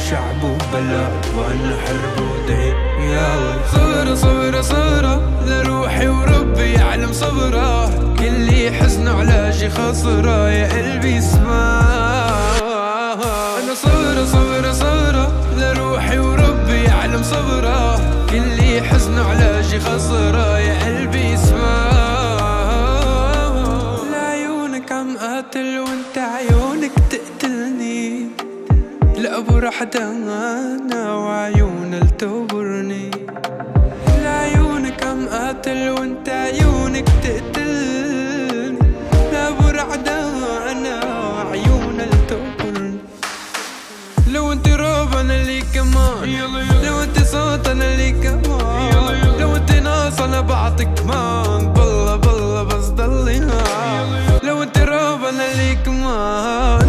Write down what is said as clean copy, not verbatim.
شعب وبلد وانا حرب ودين يا ولد. صبرة صبرة صبرة لروحي وربي يعلم صبره، كل حزن على شي خسره يا قلبي اسمع. انا صبرة صبرة صبرة لروحي وربي يعلم صبره، كل حزن على شي خسره يا قلبي اسمع. لعيونك عم قاتل وانت عيونك تقتلني، لأبو رح دانا وعيونها لتوبرني. لعيونك عم قاتل وانت عيونك تقتلني، لأبو رح دانا وعيونها لتوبرني. لو انت راب انا لي كمان، لو انت صوت انا لي كمان، لو انت ناس انا بعطيك كمان، بالله بالله بس ضلي هان. لو انت راب انا لي كمان،